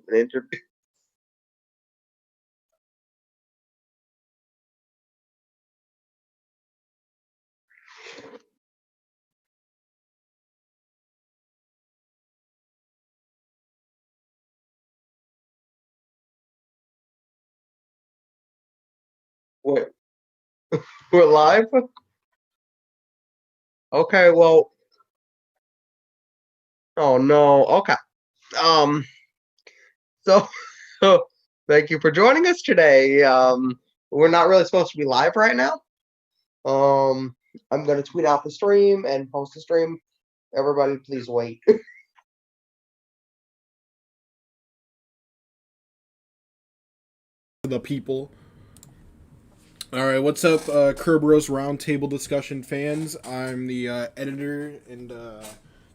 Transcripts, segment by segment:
an interview. Wait, we're live? Okay, well, oh no. Okay. Um, so, so thank you for joining us today. We're not really supposed to be live right now. I'm gonna tweet out the stream and post the stream. Everybody, please wait. The people. All right, what's up, Curb Roast Roundtable discussion fans? I'm the editor and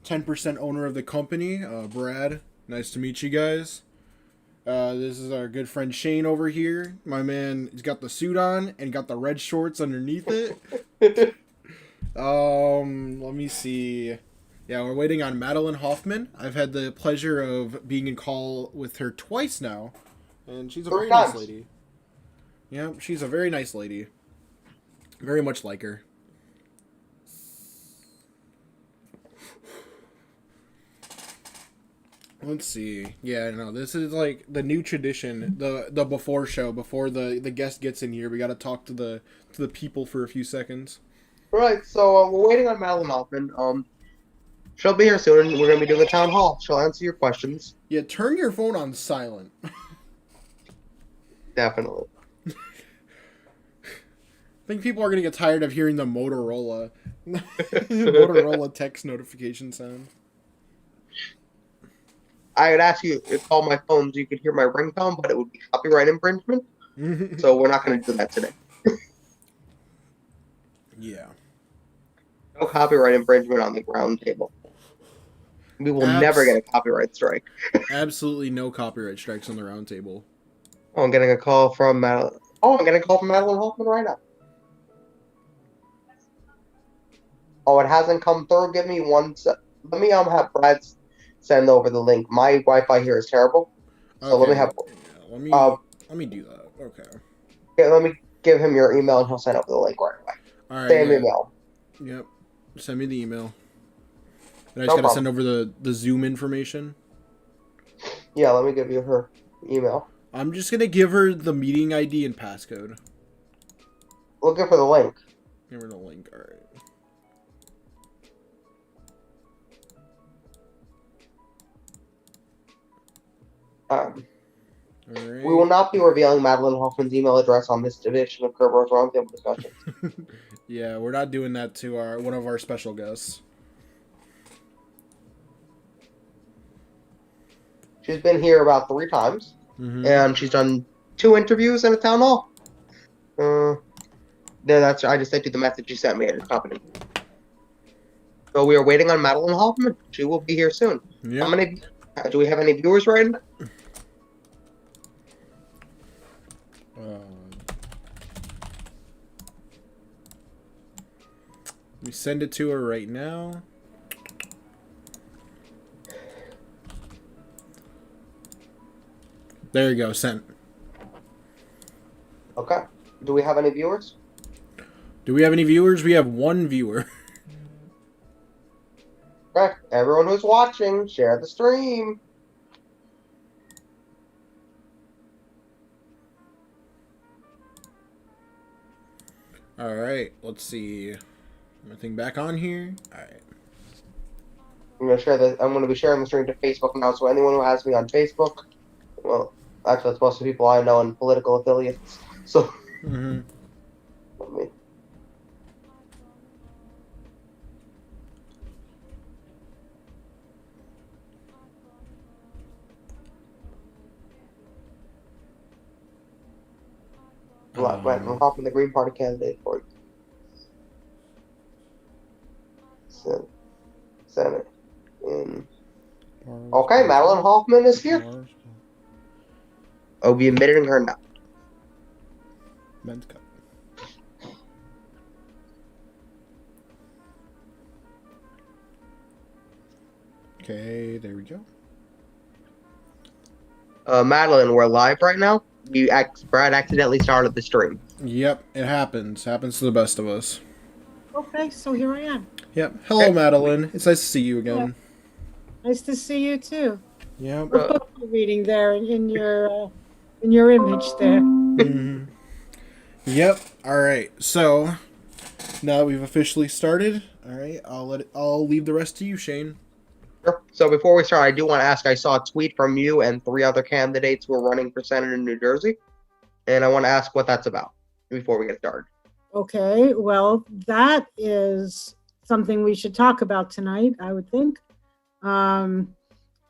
10% owner of the company, Brad. Nice to meet you guys. This is our good friend Shane over here. My man, he's got the suit on and got the red shorts underneath it. Let me see. Yeah, we're waiting on Madelyn Hoffman. I've had the pleasure of being in call with her twice now, and she's a Three very nice times. lady. Yeah, she's a very nice lady. Very much like her. Let's see. Yeah, no, this is like the new tradition. The before show, before the guest gets in here, we got to talk to the people for a few seconds. Right, so we're waiting on Madeline Hoffman. She'll be here soon. We're gonna be doing a town hall. She'll answer your questions. Yeah, turn your phone on silent. Definitely. I think people are gonna get tired of hearing the Motorola text notification sound. I would ask you to call my phone so you could hear my ringtone, but it would be copyright infringement. So we're not going to do that today. Yeah. No copyright infringement on the ground table. We will never get a copyright strike. Absolutely no copyright strikes on the round table. Oh, I'm getting a call from Madeline. Oh, I'm getting a call from Madeline Hoffman right now. Oh, it hasn't come through. Give me one sec. Let me have Brad send over the link. My Wi-Fi here is terrible. So let me have. Yeah, let me do that. Okay. Yeah, let me give him your email and he'll send over the link right away. All right. Same Yeah. email. Yep. Send me the email. And I No just gotta problem. send over the Zoom information. Yeah, let me give you her email. I'm just gonna give her the meeting ID and passcode. Looking for the link. Give her the link. All right. All right. We will not be revealing Madeline Hoffman's email address on this edition of Curb Roast Roundtable Discussions. Yeah, we're not doing that to one of our special guests. She's been here about 3 times, and she's done 2 interviews and a town hall. I just sent you the message you sent me at the company. So we are waiting on Madeline Hoffman. She will be here soon. Yep. How many? Do we have any viewers right now? Let me send it to her right now. There you go, sent. Okay. Do we have any viewers? Do we have any viewers? We have 1 viewer. Okay. Everyone who's watching, share the stream. All right. Let's see. Anything back on here? All right. I'm gonna be sharing the stream to Facebook now. So anyone who has me on Facebook, well, actually, it's most of the people I know and political affiliates. So. Let me. I'm Hoffman, the Green Party candidate for Senate. Okay, Madeline Hoffman is here. I'll be admitting her now. Okay, there we go. Madeline, we're live right now. Brad accidentally started the stream. Yep, it happens. Happens to the best of us. Okay, so here I am. Yep. Hello, Okay. Madeline. It's nice to see you Yeah, again. nice to see you too. Yep. What Uh, book are you reading there in your image there? hmm Yep. All right. So now that we've officially started, all right, I'll leave the rest to you, Shane. sure. So before we start, I do want to ask. I saw a tweet from you and three other candidates who are running for Senate in New Jersey, and I want to ask what that's about before we get started. Okay, well, that is something we should talk about tonight, I would think. Um,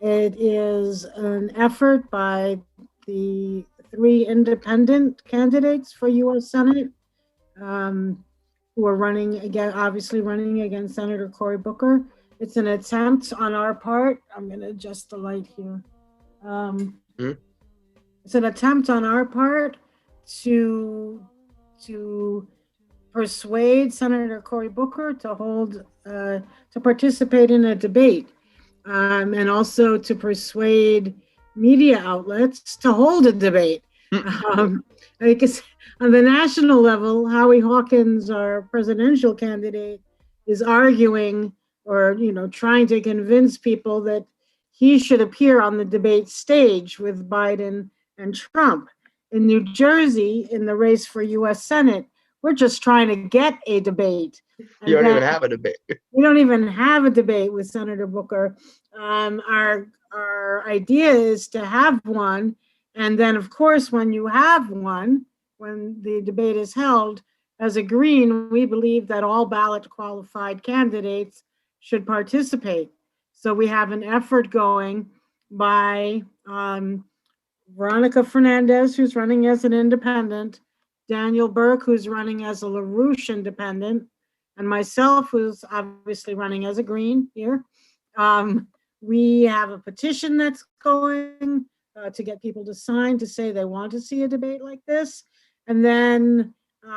it is an effort by the three independent candidates for U.S. Senate, um, who are running again, obviously running against Senator Cory Booker. It's an attempt on our part. I'm going to adjust the light here. Um, Hmm? it's an attempt on our part to to persuade Senator Cory Booker to to participate in a debate, and also to persuade media outlets to hold a debate. Because on the national level, Howie Hawkins, our presidential candidate, is arguing or trying to convince people that he should appear on the debate stage with Biden and Trump. In New Jersey, in the race for U.S. Senate, we're just trying to get a debate. You And don't then even have a debate. we don't even have a debate with Senator Booker. Our idea is to have one, and then of course, when you have one, when the debate is held, as a Green, we believe that all ballot qualified candidates should participate. So we have an effort going by Veronica Fernandez, who's running as an independent, Daniel Burke, who's running as a LaRouche independent, and myself, who's obviously running as a Green here. We have a petition that's going to get people to sign to say they want to see a debate like this. And then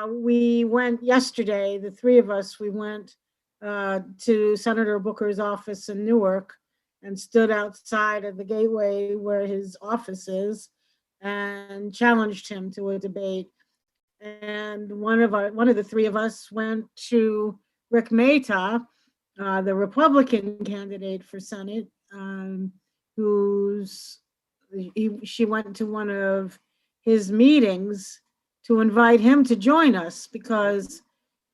we went yesterday, the three of us, we went to Senator Booker's office in Newark and stood outside of the gateway where his office is and challenged him to a debate. And one of the three of us went to Rick Mehta, the Republican candidate for Senate, who's she went to one of his meetings to invite him to join us, because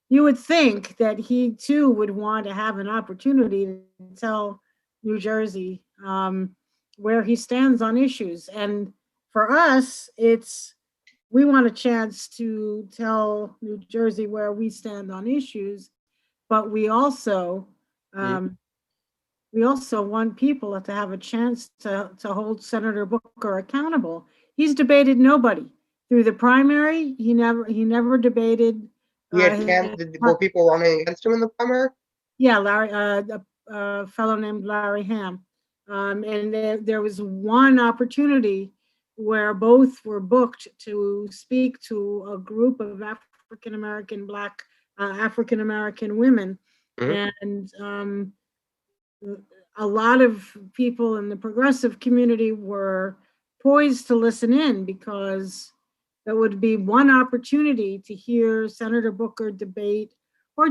you would think that he too would want to have an opportunity to tell New Jersey where he stands on issues. And for us, we want a chance to tell New Jersey where we stand on issues, but Hmm? um, we also want people to have a chance to hold Senator Booker accountable. He's debated nobody through the primary. He never debated. He had His, were people running against him in the primary? yeah, Larry, a fellow named Larry Ham, and there was one opportunity where both were booked to speak to a group of African American women, Hmm? and a lot of people in the progressive community were poised to listen in, because that would be one opportunity to hear Senator Booker debate or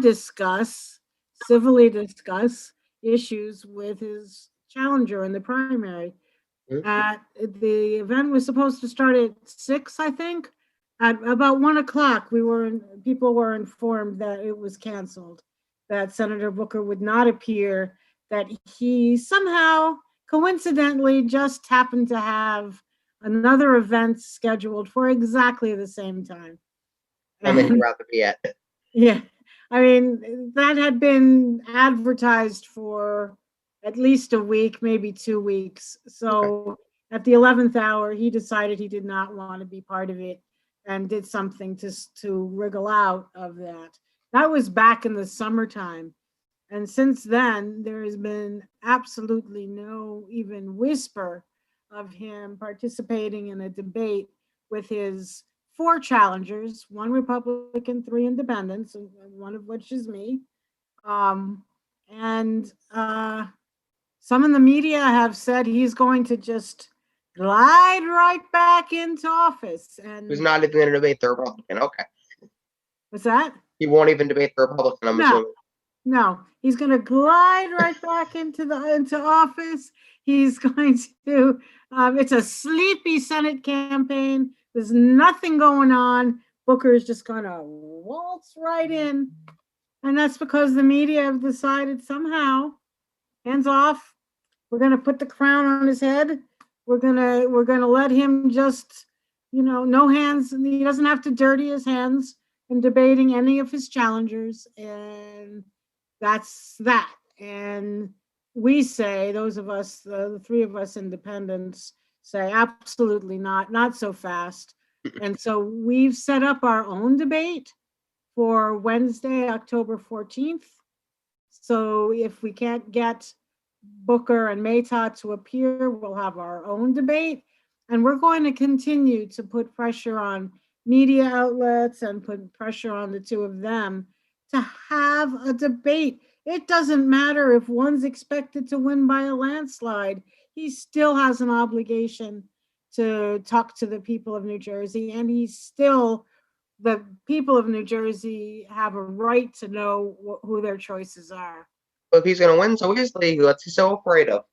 civilly discuss issues with his challenger in the primary. Hmm? The event was supposed to start at 6, I think. At about 1 o'clock, people were informed that it was canceled, that Senator Booker would not appear, that he somehow coincidentally just happened to have another event scheduled for exactly the same time. How many And rather be at? yeah, I mean, that had been advertised for at least a week, maybe 2 weeks. Okay. So at the 11th hour, he decided he did not want to be part of it and did something to wriggle out of that. That was back in the summertime. And since then, there has been absolutely no even whisper of him participating in a debate with his four challengers, one Republican, three independents, one of which is me. Um, and some in the media have said he's going to just glide right back into office. And Who's not even going to debate the Republican? Okay. what's that? He won't even debate the Republican, I'm No, assuming. no, he's going to glide right back into office. He's going to. It's a sleepy Senate campaign. There's nothing going on. Booker is just going to waltz right in, and that's because the media have decided somehow, hands off. We're going to put the crown on his head. We're gonna let him just, no hands. He doesn't have to dirty his hands in debating any of his challengers, and that's that. And we say, those of us, the three of us independents, say absolutely not so fast. And so we've set up our own debate for Wednesday, October 14th. So if we can't get Booker and Mehta to appear, we'll have our own debate. And we're going to continue to put pressure on media outlets and put pressure on the two of them to have a debate. It doesn't matter if one's expected to win by a landslide. He still has an obligation to talk to the people of New Jersey, and the people of New Jersey have a right to know who their choices are. But if he's going to win so easily, what's he so afraid of?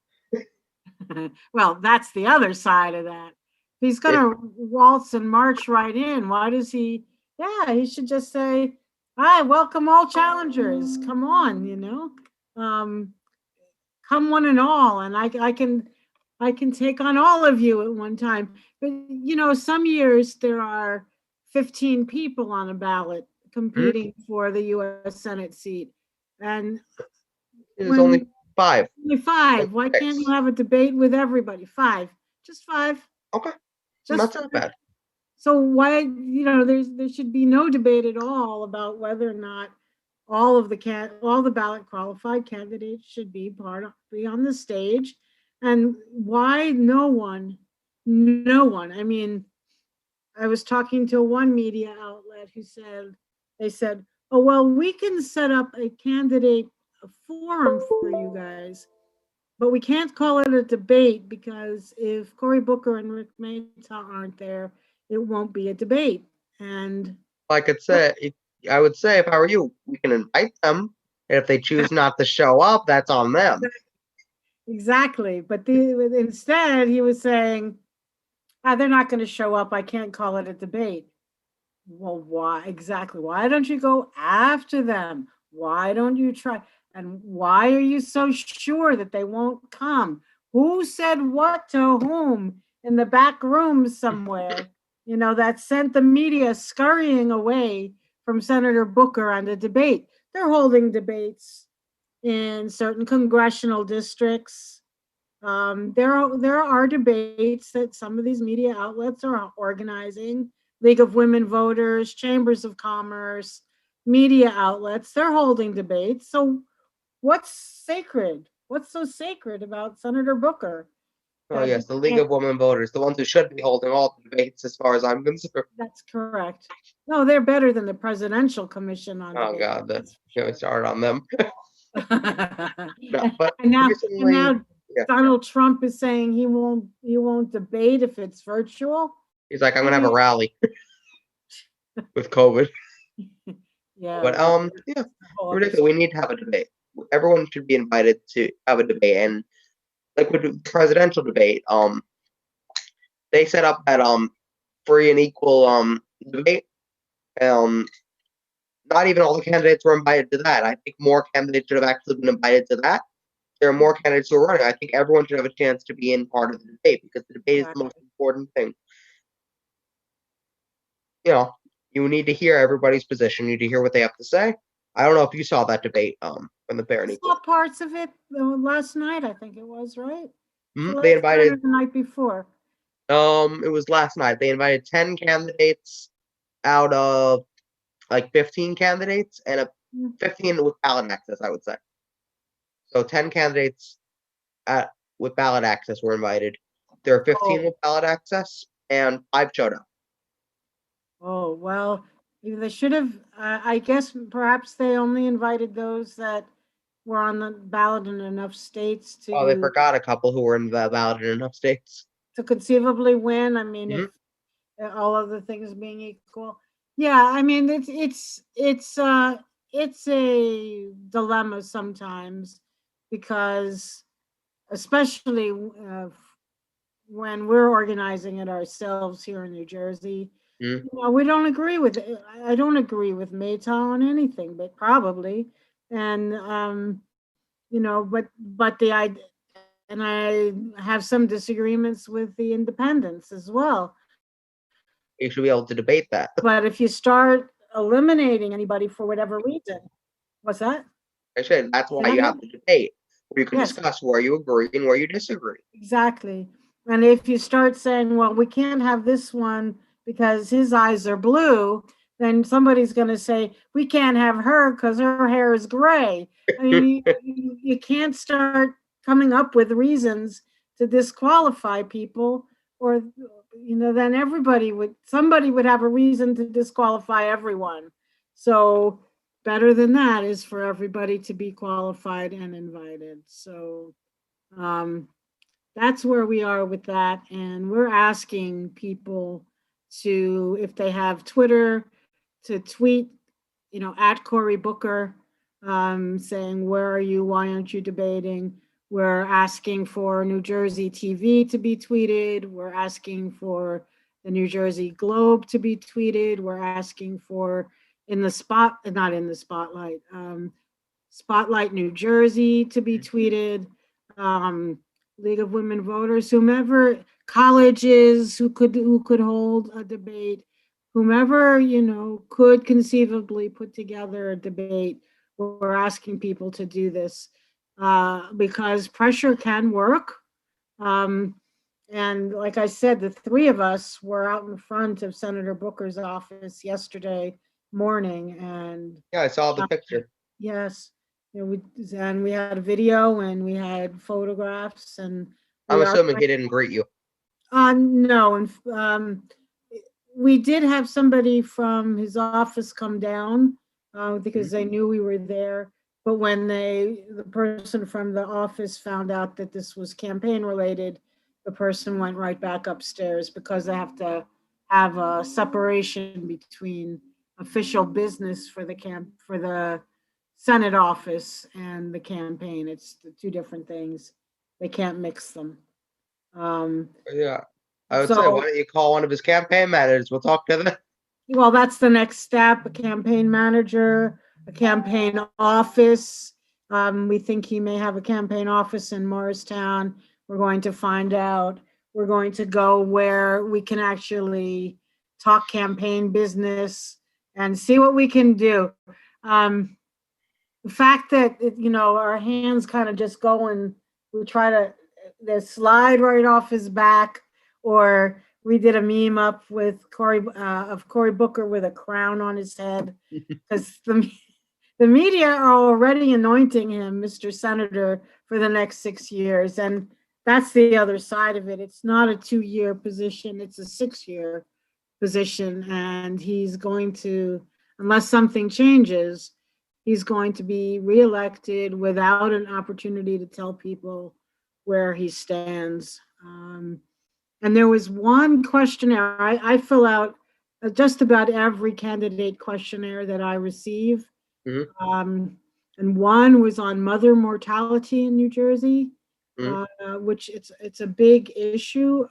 Well, that's the other side of that. He's going to waltz and march right in. Why does he? Yeah, he should just say, "Hi, welcome all challengers. Come on, come one and all, and I can take on all of you at one time." But some years there are 15 people on a ballot competing for the U.S. Senate seat, and There's only 5. only 5. Why can't you have a debate with everybody? 5, just 5. Okay, Just not so bad. So why, there should be no debate at all about whether or not all the ballot qualified candidates should be on the stage, and why no one. I mean, I was talking to one media outlet who said, "Oh well, we can set up a forum for you guys, but we can't call it a debate because if Cory Booker and Rick Mehta aren't there, it won't be a debate." And Like I would say, if I were you, we can invite them. And if they choose not to show up, that's on them. exactly, but instead he was saying, they're not going to show up. I can't call it a debate. Well, why exactly? Why don't you go after them? Why don't you try? And why are you so sure that they won't come? Who said what to whom in the back room somewhere? That sent the media scurrying away from Senator Booker on the debate. They're holding debates in certain congressional districts. There are debates that some of these media outlets are organizing. League of Women Voters, Chambers of Commerce, media outlets, they're holding debates. So what's sacred? What's so sacred about Senator Booker? Oh yes, the League of Women Voters, the ones who should be holding all the debates, as far as I'm concerned. That's correct. No, they're better than the Presidential Commission on Oh Debate. God, we started on them. No, but and recently, Donald Trump is saying he won't debate if it's virtual. He's like, I'm gonna have a rally with COVID. Yeah. But ridiculous. We need to have a debate. Everyone should be invited to have a debate, and like with the presidential debate, they set up that free and equal debate. Not even all the candidates were invited to that. I think more candidates should have actually been invited to that. There are more candidates who are running. I think everyone should have a chance to be in part of the debate because the debate is the most important thing. You need to hear everybody's position. You need to hear what they have to say. I don't know if you saw that debate from the Fair and Equal. Saw parts of it last night, I think it was, right? They invited the night before. It was last night. They invited 10 candidates out of like 15 candidates, and 15 with ballot access, I would say. So 10 candidates with ballot access were invited. There are 15 with ballot access, and 5 showed up. Oh, well, they should have, I guess perhaps they only invited those that were on the ballot in enough states to. Oh, they forgot a couple who were in the ballot in enough states. to conceivably win. I mean, Mhm. if all other things being equal. Yeah, I mean it's a dilemma sometimes because especially when we're organizing it ourselves here in New Jersey, Mhm. we don't agree with it. I don't agree with Mayta on anything, but probably, and but the idea, and I have some disagreements with the independents as well. You should be able to debate that. But if you start eliminating anybody for whatever reason, what's that? I said that's Say why that you have again? to debate, where you can Yes, discuss where you agree and where you disagree. exactly. And if you start saying, well, we can't have this one because his eyes are blue, then somebody's going to say, we can't have her because her hair is gray. I mean, you can't start coming up with reasons to disqualify people, or, then somebody would have a reason to disqualify everyone. So, better than that is for everybody to be qualified and invited. So, um, that's where we are with that. And we're asking people to, if they have Twitter, to tweet, at Cory Booker, saying, where are you? Why aren't you debating? We're asking for New Jersey TV to be tweeted. We're asking for the New Jersey Globe to be tweeted. We're asking for not in the spotlight, Spotlight New Jersey to be tweeted, um, League of Women Voters, whomever, colleges who could hold a debate, whomever could conceivably put together a debate. We're asking people to do this because pressure can work. Um, and like I said, the three of us were out in front of Senator Booker's office yesterday morning, and Yeah, I saw the picture. yes, we had a video and we had photographs, and I'm we are. assuming he didn't greet you. No, and we did have somebody from his office come down because they knew we were there. But when the person from the office found out that this was campaign related, the person went right back upstairs because they have to have a separation between official business for the Senate office and the campaign. It's the two different things. They can't mix them. Um, Yeah. I would say, why so, don't you call one of his campaign managers? We'll talk to them. well, that's the next step, a campaign manager, a campaign office. We think he may have a campaign office in Morristown. We're going to find out. We're going to go where we can actually talk campaign business and see what we can do. Um, the fact that, our hands kind of just go and we try to they slide right off his back, or we did a meme up with Cory Booker with a crown on his head because the media are already anointing him Mr. Senator for the next 6 years, and that's the other side of it. It's not a 2-year position; it's a 6-year position, and he's going to, unless something changes, he's going to be reelected without an opportunity to tell people where he stands. And there was one questionnaire I fill out just about every candidate questionnaire that I receive. Mhm. And one was on mother mortality in New Jersey, Mhm. which it's a big issue.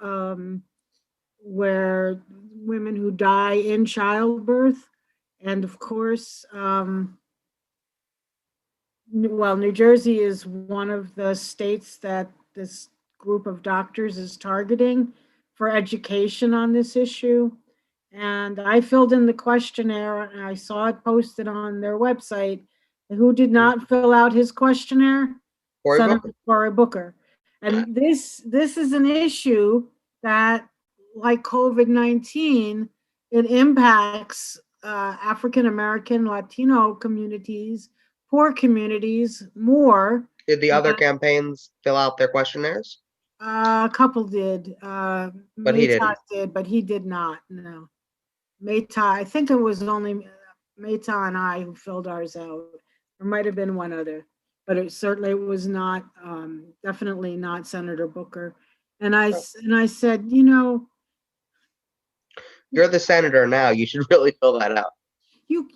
Where women who die in childbirth, and of course, New Jersey is one of the states that this group of doctors is targeting for education on this issue. And I filled in the questionnaire and I saw it posted on their website. Who did not fill out his questionnaire? Cory Senator Booker. Cory Booker. And this is an issue that, like COVID-19, it impacts African American, Latino communities, poor communities more. Did the other Uh, campaigns fill out their questionnaires? a couple did. But he Maytot didn't. did, but he did not. No. Mayta, I think it was only Mayta and I who filled ours out. There might have been one other, but it certainly was not, definitely not Senator Booker. And I said, you know, You're the senator now. You should really fill that out. you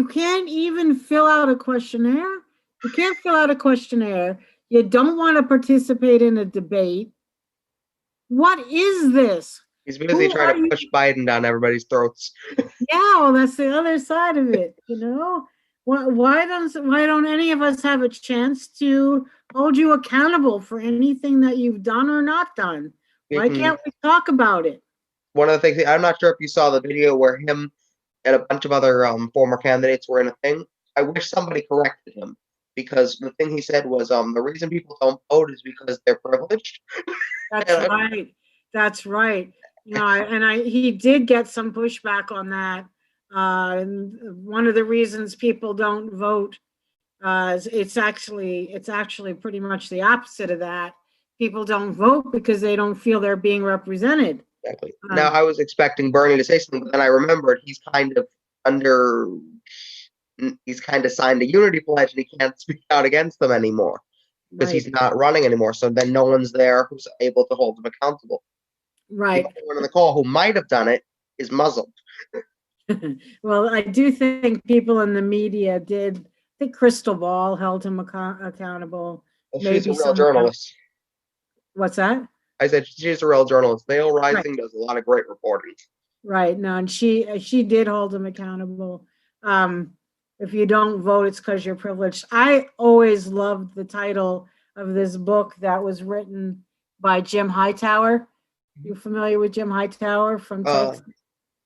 can't even fill out a questionnaire. You can't fill out a questionnaire. You don't want to participate in a debate. What is this? He's busy Who trying are to you? push Biden down everybody's throats. Yeah, well, that's the other side of it, you know? Why don't any of us have a chance to hold you accountable for anything that you've done or not done? You Why can, can't we talk about it? one of the things, I'm not sure if you saw the video where him and a bunch of other former candidates were in a thing. I wish somebody corrected him because the thing he said was the reason people don't vote is because they're privileged. That's And right. That's right. You know, he did get some pushback on that. And one of the reasons people don't vote, it's actually pretty much the opposite of that. People don't vote because they don't feel they're being represented. exactly. Now I was expecting Bernie to say something, but then I remembered he's kind of signed a unity pledge and he can't speak out against them anymore because Right, he's not running anymore. So then no one's there who's able to hold him accountable. The right. only one on the call who might have done it is muzzled. Well, I do think people in the media did. I think Crystal Ball held him accountable. Well, she's a Maybe real someone else. journalist. What's that? I said she's a real journalist. Dale Right, Rising does a lot of great reporting. right. No, and she did hold him accountable. If you don't vote, it's because you're privileged. I always loved the title of this book that was written by Jim Hightower. You familiar with Jim Hightower from Uh, Texas?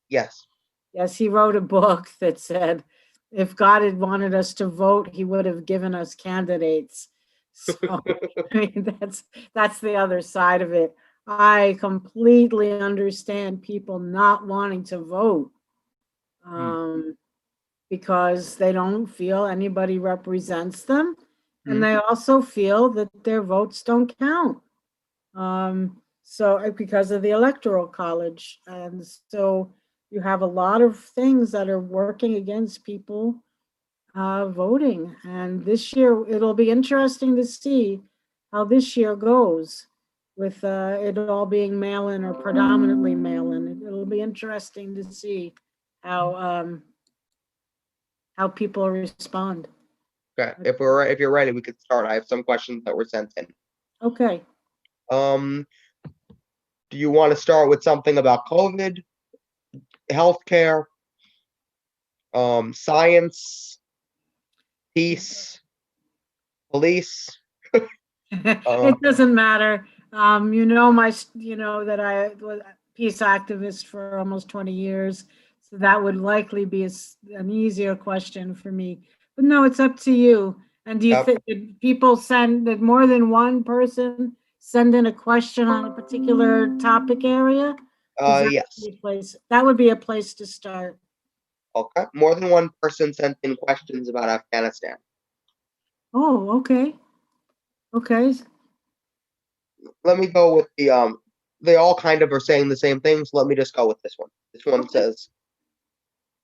yes. Yes, he wrote a book that said, if God had wanted us to vote, he would have given us candidates. So, I mean, that's the other side of it. I completely understand people not wanting to vote um, because they don't feel anybody represents them, and they also feel that their votes don't count. So because of the electoral college, and so you have a lot of things that are working against people voting. And this year, it'll be interesting to see how this year goes with it all being mail-in or predominantly mail-in. It'll be interesting to see how how people respond. Okay. If you're ready, we could start. I have some questions that were sent in. Okay. Um, do you want to start with something about COVID, healthcare, science, peace, police? It doesn't matter. You know that I was a peace activist for almost 20 years, so that would likely be an easier question for me. But no, it's up to you. And do you Yep. think did more than one person send in a question on a particular topic area? 'Cause Yes. that would be a place to start. Okay. More than one person sent in questions about Afghanistan. Oh, okay. Okay. Let me go with they all kind of are saying the same things. Let me just go with this one. This one Okay. says,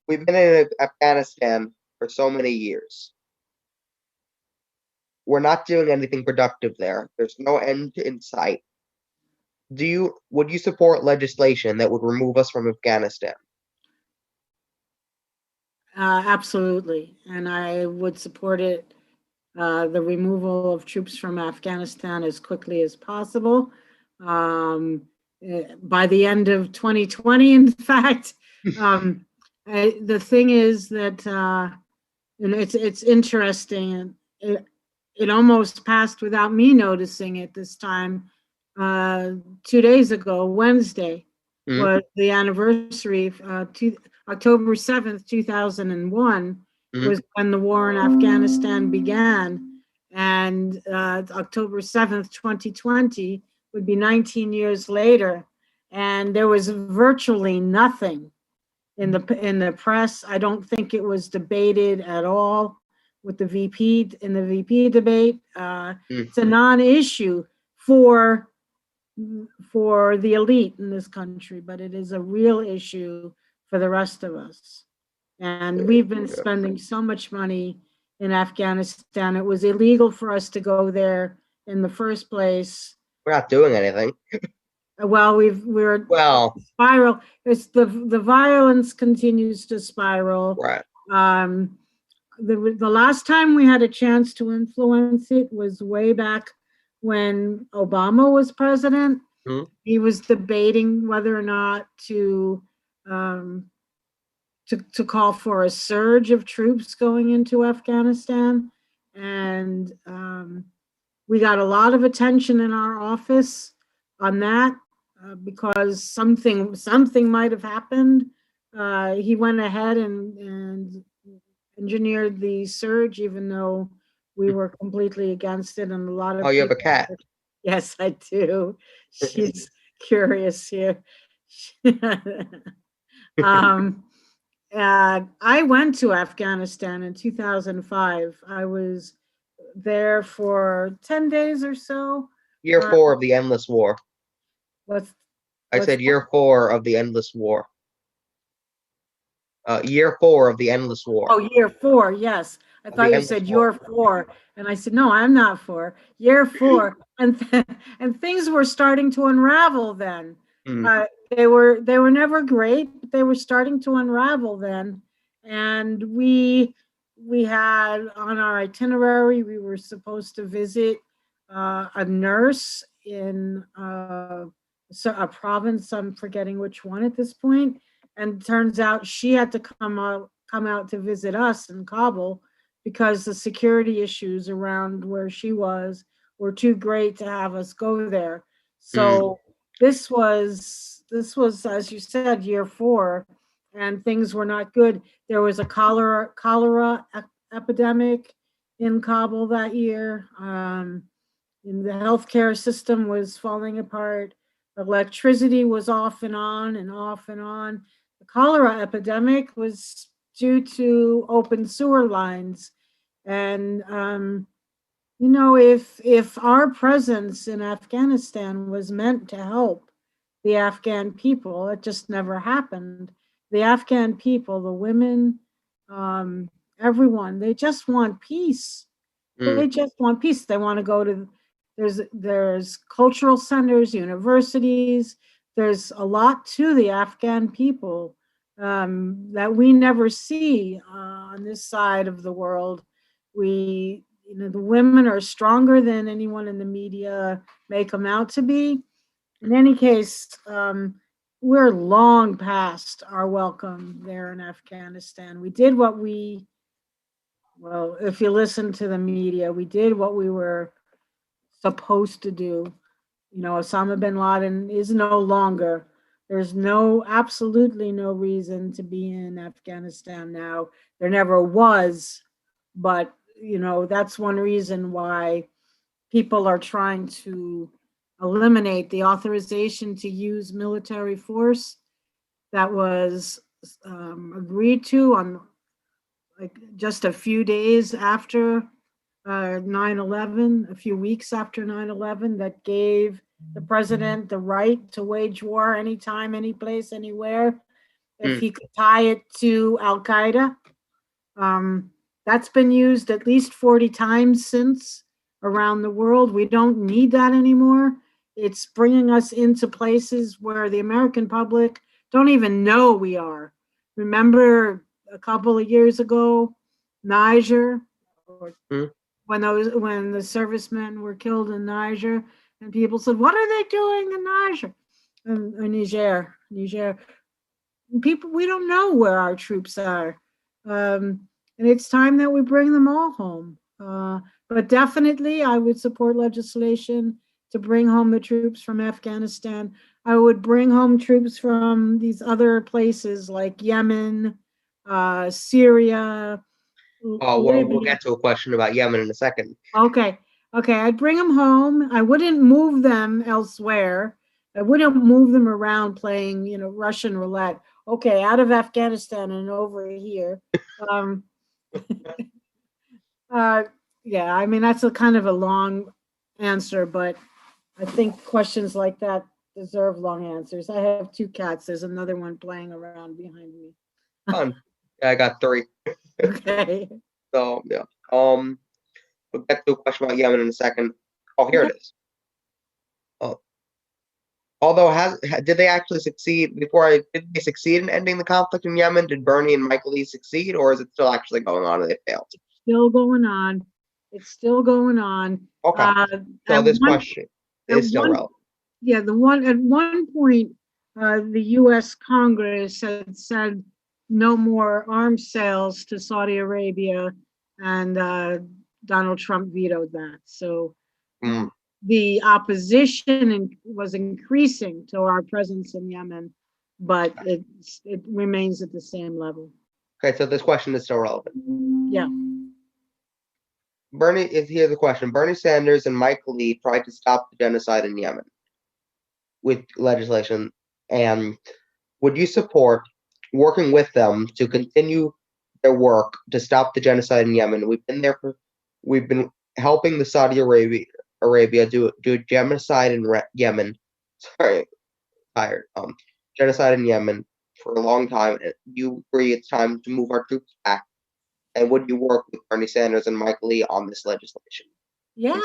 we've been in Afghanistan for so many years. We're not doing anything productive there. There's no end in sight. Would you support legislation that would remove us from Afghanistan? Absolutely. And I would support it, the removal of troops from Afghanistan as quickly as possible. By the end of 2020, in fact, the thing is that, and it's interesting. It almost passed without me noticing it this time. 2 days ago, Wednesday, was the anniversary. October 7th, 2001 was when the war in Afghanistan began. And October 7th, 2020 would be 19 years later. And there was virtually nothing in the press. I don't think it was debated at all with the VP in the VP debate. It's a non-issue for the elite in this country, but it is a real issue for the rest of us. And we've been spending so much money in Afghanistan. It was illegal for us to go there in the first place. We're not doing anything. Well, we're Well, spiral. It's the violence continues to spiral. right. Um, the last time we had a chance to influence it was way back when Obama was president. Mhm. He was debating whether or not um, to call for a surge of troops going into Afghanistan, and we got a lot of attention in our office on that because something might have happened. He went ahead and engineered the surge, even though we were completely against it, and a lot Oh, of you have a people. cat. Yes, I do. She's curious here. um, I went to Afghanistan in 2005. I was there for 10 days or so. Year Uh, 4 of the endless war. what's I what's said year 4 of the endless war. Year 4 of the endless war. Oh, year 4, yes. I Of the thought you endless said war. you're 4. And I said, no, I'm not 4. Year 4. And things were starting to unravel then. Mm. They were never great, but they were starting to unravel then. And we had on our itinerary, we were supposed to visit a nurse in a province. I'm forgetting which one at this point. And turns out she had to come out to visit us in Kabul because the security issues around where she was were too great to have us go there. So this was as you said year 4, and things were not good. There was a cholera epidemic in Kabul that year. And the healthcare system was falling apart. Electricity was off and on and off and on. The cholera epidemic was due to open sewer lines. And, if our presence in Afghanistan was meant to help the Afghan people, it just never happened. The Afghan people, the women, everyone, they just want peace. They Mm. just want peace. They want to go to there's cultural centers, universities. There's a lot to the Afghan people that we never see on this side of the world. The women are stronger than anyone in the media make them out to be. In any case, we're long past our welcome there in Afghanistan. We did what we well, if you listen to the media, we did what we were supposed to do. Osama bin Laden is no longer. There's absolutely no reason to be in Afghanistan now. There never was, but that's one reason why people are trying to eliminate the authorization to use military force that was agreed to on like just a few days after 9/11, a few weeks after 9/11, that gave the president the right to wage war anytime, any place, anywhere, if Mm. he could tie it to Al Qaeda. Um, that's been used at least 40 times since around the world. We don't need that anymore. It's bringing us into places where the American public don't even know we are. Remember a couple of years ago, Niger, or Mm. when the servicemen were killed in Niger, and people said, "What are they doing in Niger?" Niger. People, we don't know where our troops are, and it's time that we bring them all home. But definitely, I would support legislation to bring home the troops from Afghanistan. I would bring home troops from these other places like Yemen, Syria, Oh, well, we'll Libya. get to a question about Yemen in a second. Okay. Okay. I'd bring them home. I wouldn't move them elsewhere. I wouldn't move them around playing, Russian roulette. Okay, out of Afghanistan and over here. Um, uh, yeah, I mean, that's a kind of a long answer, but I think questions like that deserve long answers. I have 2 cats. There's another one playing around behind me. Fun. Yeah, I got 3. Okay. So, yeah. We'll get to a question about Yemen in a second. Oh, here Okay. it is. Oh, Although, did they actually succeed did they succeed in ending the conflict in Yemen? Did Bernie and Michael Lee succeed, or is it still actually going on and they failed? Still going on. It's still going on. Okay. So At this one, question at is still one, relevant. yeah, at one point, the U.S. Congress had said no more arms sales to Saudi Arabia, and Donald Trump vetoed that. So Mm. the opposition was increasing to our presence in Yemen, but it remains at the same level. Okay, so this question is still relevant. Yeah. Here's the question. Bernie Sanders and Michael Lee tried to stop the genocide in Yemen with legislation, and would you support working with them to continue their work to stop the genocide in Yemen? We've been helping the Saudi Arabia do genocide in Yemen. Sorry, tired. Genocide in Yemen for a long time. You agree it's time to move our troops back? And would you work with Bernie Sanders and Mike Lee on this legislation? Yeah,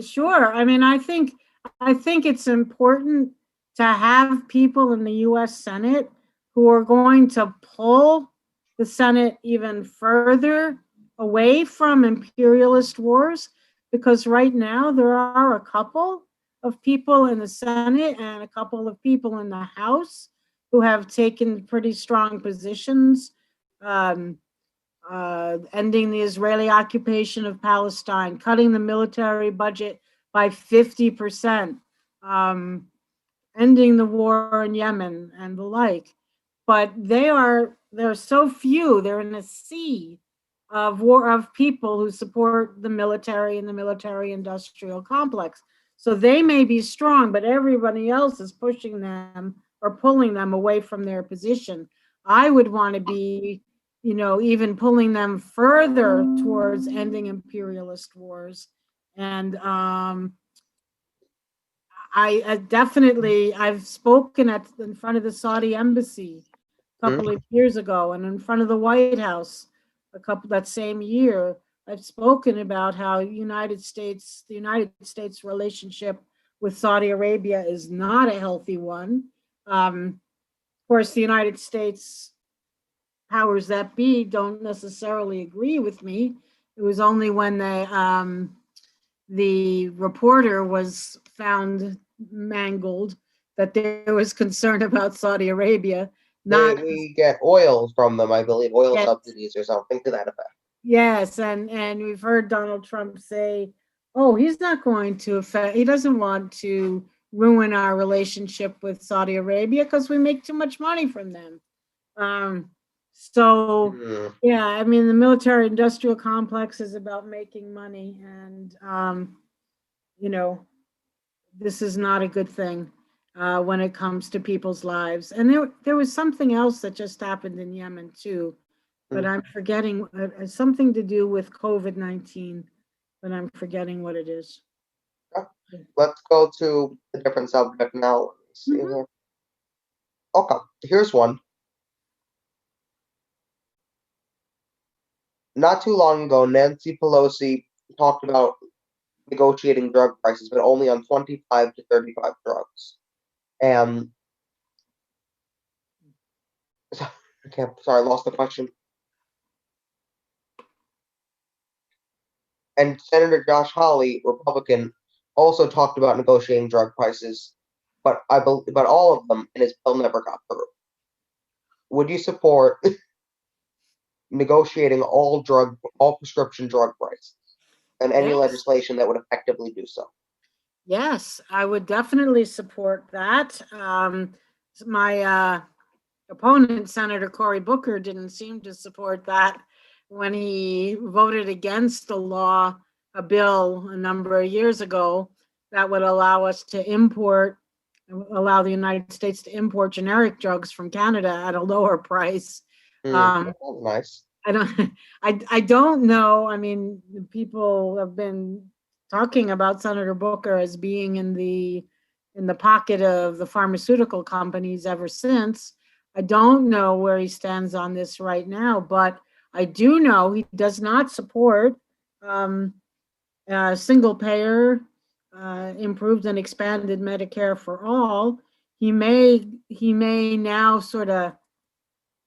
sure. I mean, I think it's important to have people in the U.S. Senate who are going to pull the Senate even further away from imperialist wars, because right now there are a couple of people in the Senate and a couple of people in the House who have taken pretty strong positions. Ending the Israeli occupation of Palestine, cutting the military budget by 50%, ending the war in Yemen, and the like. But they're so few. They're in a sea of people who support the military and the military-industrial complex. So they may be strong, but everybody else is pushing them or pulling them away from their position. I would want to be, even pulling them further towards ending imperialist wars. And I've spoken in front of the Saudi embassy a couple of years ago, and in front of the White House that same year. I've spoken about how the United States relationship with Saudi Arabia is not a healthy one. Of course, the United States powers that be don't necessarily agree with me. It was only when the reporter was found mangled that there was concern about Saudi Arabia. We get oil from them, I believe, oil subsidies or something to that effect. Yes, and we've heard Donald Trump say, "Oh, he doesn't want to ruin our relationship with Saudi Arabia because we make too much money from them." Yeah, I mean, the military-industrial complex is about making money, and this is not a good thing when it comes to people's lives. And there was something else that just happened in Yemen too, but I'm forgetting. Something to do with COVID-19, but I'm forgetting what it is. Let's go to a different subject now. Okay, here's one. Not too long ago, Nancy Pelosi talked about negotiating drug prices, but only on 25 to 35 drugs. And I lost the question. And Senator Josh Hawley, Republican, also talked about negotiating drug prices, but all of them in his bill never got through. Would you support negotiating all prescription drug prices and any legislation that would effectively do so? Yes, I would definitely support that. My opponent, Senator Cory Booker, didn't seem to support that when he voted against a bill a number of years ago that would allow the United States to import generic drugs from Canada at a lower price. Nice. I don't know. I mean, people have been talking about Senator Booker as being in the pocket of the pharmaceutical companies ever since. I don't know where he stands on this right now, but I do know he does not support single payer improved and expanded Medicare for all. He may now sort of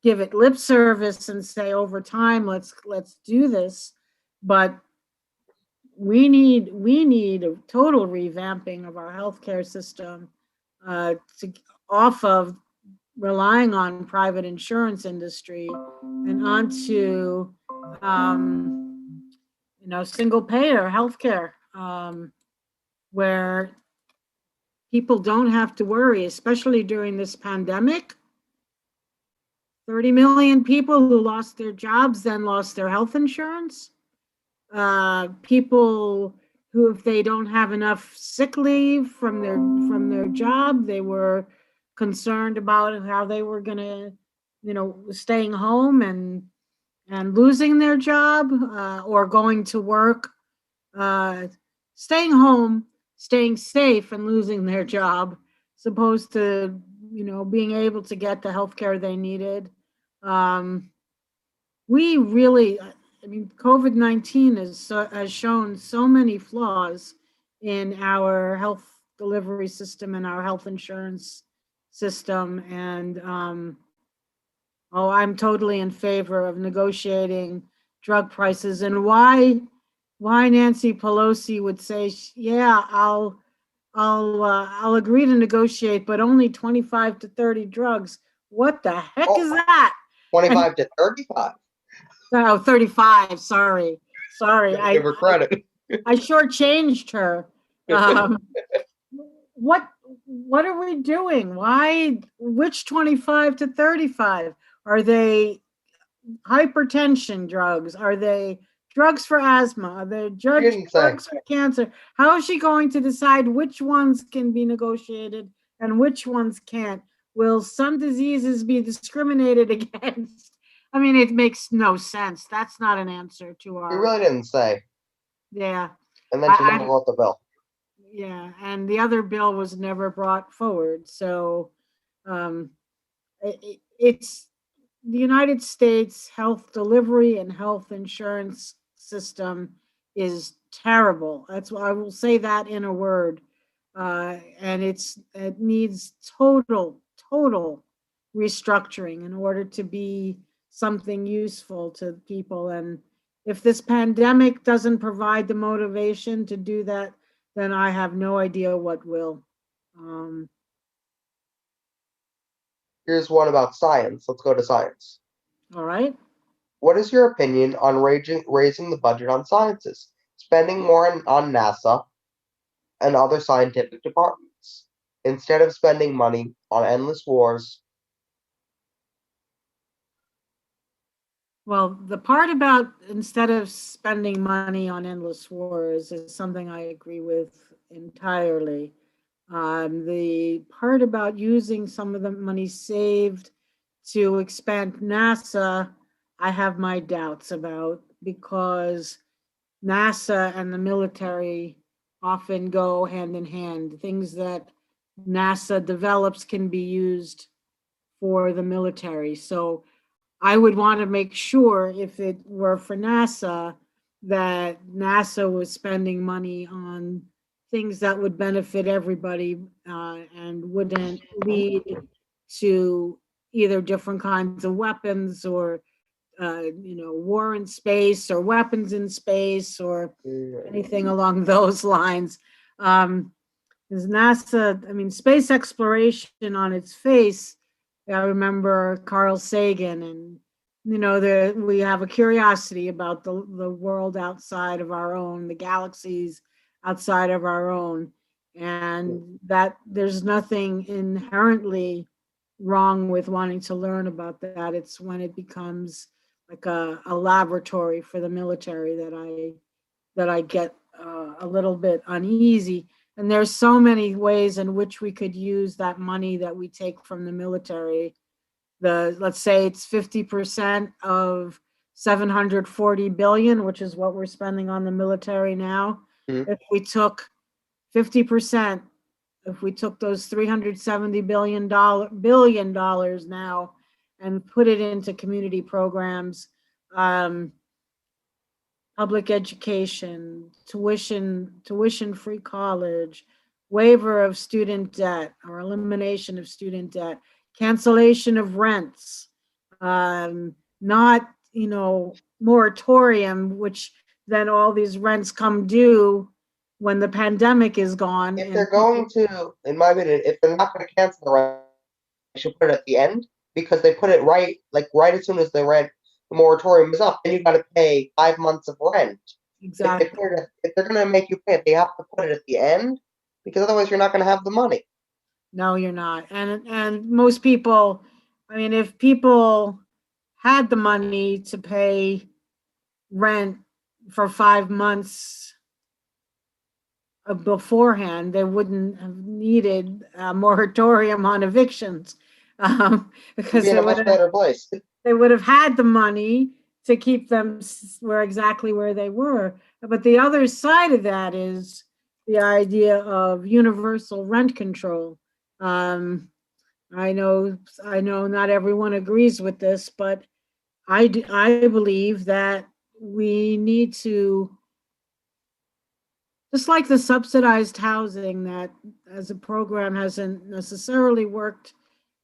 give it lip service and say over time, let's do this, but we need a total revamping of our healthcare system, to off of relying on private insurance industry and onto single payer healthcare, where people don't have to worry, especially during this pandemic. 30 million people who lost their jobs, then lost their health insurance. People who, if they don't have enough sick leave from their job, they were concerned about how they were going to, staying home and losing their job, or going to work, staying home, staying safe, and losing their job, supposed to, being able to get the health care they needed. We really, COVID-19 has shown so many flaws in our health delivery system and our health insurance system. And I'm totally in favor of negotiating drug prices. And why Nancy Pelosi would say, yeah, I'll agree to negotiate, but only 25 to 30 drugs. What the heck is that? 25 to 35. Oh, 35. Sorry. Give her credit. I shortchanged her. What are we doing? Why? Which 25 to 35? Are they hypertension drugs? Are they drugs for asthma? Are they drugs for cancer? How is she going to decide which ones can be negotiated and which ones can't? Will some diseases be discriminated against? It makes no sense. That's not an answer to our. You really didn't say. Yeah. And then she never wrote the bill. Yeah, and the other bill was never brought forward. So it's the United States health delivery and health insurance system is terrible. That's why I will say that in a word. And it needs total restructuring in order to be something useful to people. And if this pandemic doesn't provide the motivation to do that, then I have no idea what will. Here's one about science. Let's go to science. All right. What is your opinion on raising the budget on sciences, spending more on NASA and other scientific departments, instead of spending money on endless wars? Well, the part about instead of spending money on endless wars is something I agree with entirely. The part about using some of the money saved to expand NASA, I have my doubts about, because NASA and the military often go hand in hand. Things that NASA develops can be used for the military. So I would want to make sure, if it were for NASA, that NASA was spending money on things that would benefit everybody, and wouldn't lead to either different kinds of weapons or war in space or weapons in space or anything along those lines. Because NASA, space exploration on its face, I remember Carl Sagan, and we have a curiosity about the world outside of our own, the galaxies outside of our own, and that there's nothing inherently wrong with wanting to learn about that. It's when it becomes like a laboratory for the military that I get a little bit uneasy. And there's so many ways in which we could use that money that we take from the military. Let's say it's 50% of 740 billion, which is what we're spending on the military now. Mm-hmm. If we took 50%, if we took those $370 billion now and put it into community programs, public education, tuition-free college, waiver of student debt or elimination of student debt, cancellation of rents, not, moratorium, which then all these rents come due when the pandemic is gone. If And they're going to, in my opinion, if they're not going to cancel the rent, they should put it at the end because they put it right as soon as the moratorium is up. Then you got to pay 5 months of rent. exactly. If they're going to make you pay it, they have to put it at the end because otherwise you're not going to have the money. No, you're not. And most people, I mean, if people had the money to pay rent for 5 months beforehand, they wouldn't have needed a moratorium on evictions, because Be in a much better place. they would have had the money to keep them exactly where they were. But the other side of that is the idea of universal rent control. Um, I know not everyone agrees with this, but I believe that we need to, just like the subsidized housing, that as a program hasn't necessarily worked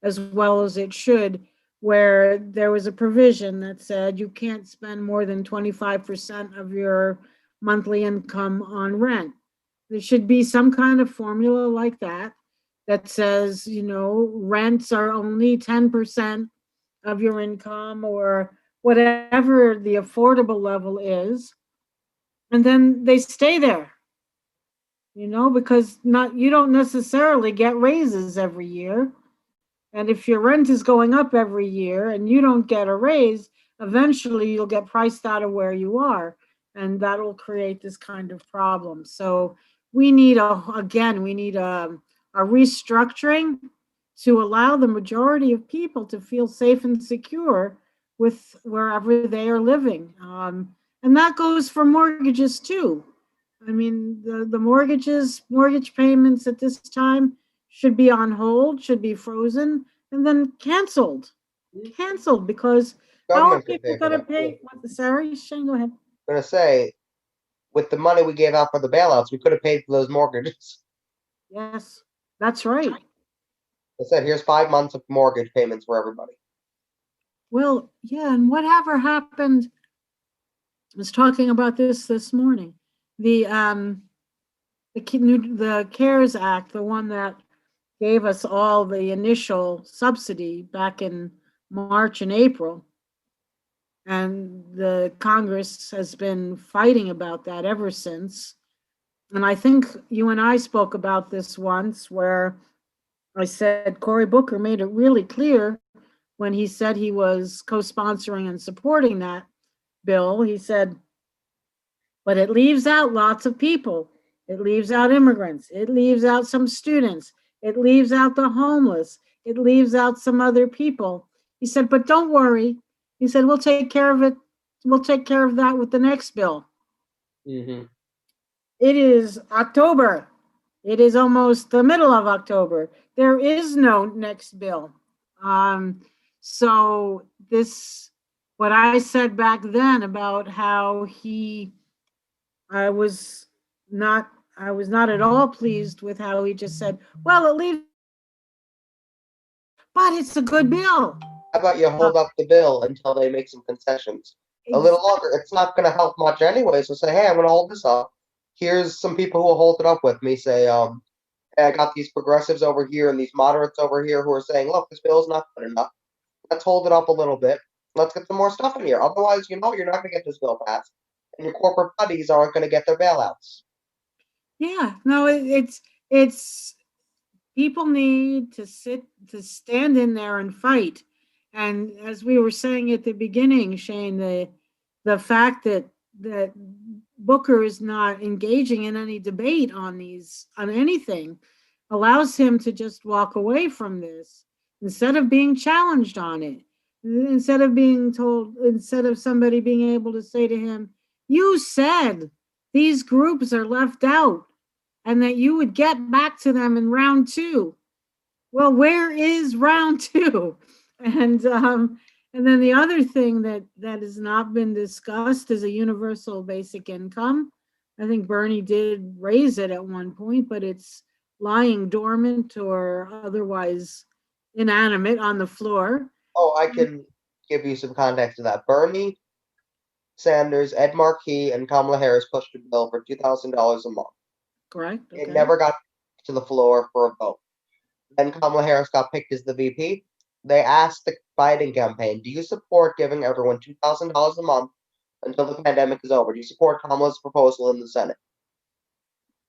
as well as it should, where there was a provision that said you can't spend more than 25% of your monthly income on rent. There should be some kind of formula like that that says, rents are only 10% of your income or whatever the affordable level is. And then they stay there, because you don't necessarily get raises every year. And if your rent is going up every year and you don't get a raise, eventually you'll get priced out of where you are. And that'll create this kind of problem. So we need a restructuring to allow the majority of people to feel safe and secure with wherever they are living. And that goes for mortgages too. I mean, the mortgage payments at this time should be on hold, should be frozen, and then canceled because how are Government could people pay for going to that. pay? Sorry, Shane, go ahead. I'm going to say, with the money we gave out for the bailouts, we could have paid for those mortgages. Yes, that's right. I said, here's 5 months of mortgage payments for everybody. Well, yeah, and whatever happened, I was talking about this morning. The CARES Act, the one that gave us all the initial subsidy back in March and April, and the Congress has been fighting about that ever since. And I think you and I spoke about this once, where I said Cory Booker made it really clear when he said he was co-sponsoring and supporting that bill. He said, but it leaves out lots of people. It leaves out immigrants. It leaves out some students. It leaves out the homeless. It leaves out some other people. He said, but don't worry. He said, we'll take care of it. We'll take care of that with the next bill. Mm-hmm. It is October. It is almost the middle of October. There is no next bill. So what I said back then about how I was not at all pleased with how he just said, well, it leaves, but it's a good bill. How about you hold up the bill until they make some concessions? A little longer. It's not going to help much anyway. So say, hey, I'm going to hold this up. Here's some people who will hold it up with me. Say, hey, I got these progressives over here and these moderates over here who are saying, look, this bill is not good enough. Let's hold it up a little bit. Let's get some more stuff in here. Otherwise, you're not going to get this bill passed. And your corporate buddies aren't going to get their bailouts. Yeah, no, it's people need to stand in there and fight. And as we were saying at the beginning, Shane, the fact that Booker is not engaging in any debate on anything allows him to just walk away from this instead of being challenged on it. Instead of somebody being able to say to him, you said these groups are left out and that you would get back to them in round two. Well, where is round two? And And then the other thing that has not been discussed is a universal basic income. I think Bernie did raise it at one point, but it's lying dormant or otherwise inanimate on the floor. Oh, I can give you some context to that. Bernie Sanders, Ed Markey, and Kamala Harris pushed a bill for $2,000 a month. Correct? It Okay. never got to the floor for a vote. Then Kamala Harris got picked as the VP. They asked the Biden campaign, do you support giving everyone $2,000 a month until the pandemic is over? Do you support Kamala's proposal in the Senate?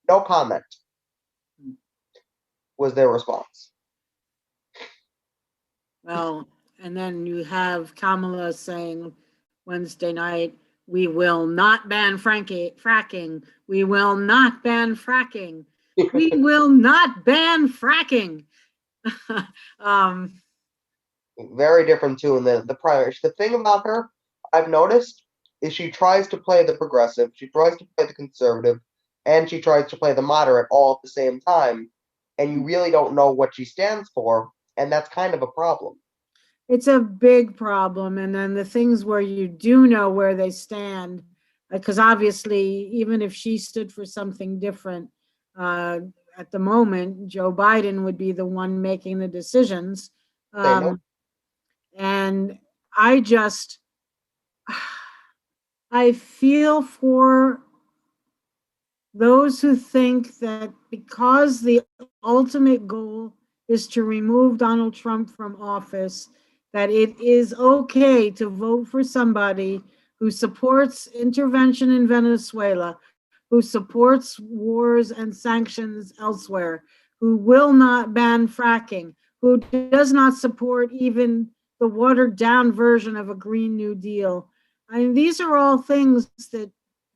No comment was their response. Well, and then you have Kamala saying Wednesday night, we will not ban fracking. We will not ban fracking. We will not ban fracking. Very different too in the primary. The thing about her, I've noticed, is she tries to play the progressive, she tries to play the conservative, and she tries to play the moderate all at the same time. And you really don't know what she stands for, and that's kind of a problem. It's a big problem. And then the things where you do know where they stand, because obviously, even if she stood for something different, at the moment, Joe Biden would be the one making the decisions. And I just, I feel for those who think that because the ultimate goal is to remove Donald Trump from office, that it is okay to vote for somebody who supports intervention in Venezuela, who supports wars and sanctions elsewhere, who will not ban fracking, who does not support even the watered down version of a Green New Deal. I mean, these are all things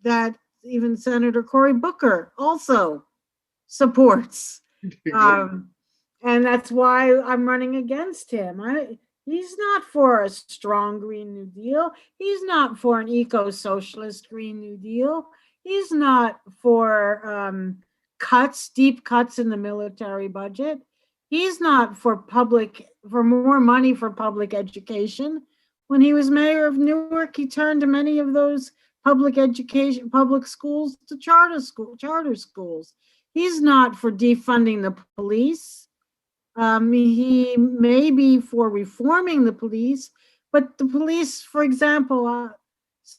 that even Senator Cory Booker also supports. And that's why I'm running against him. He's not for a strong Green New Deal. He's not for an eco-socialist Green New Deal. He's not for deep cuts in the military budget. He's not for more money for public education. When he was mayor of Newark, he turned many of those public schools to charter schools. He's not for defunding the police. He may be for reforming the police, but the police, for example,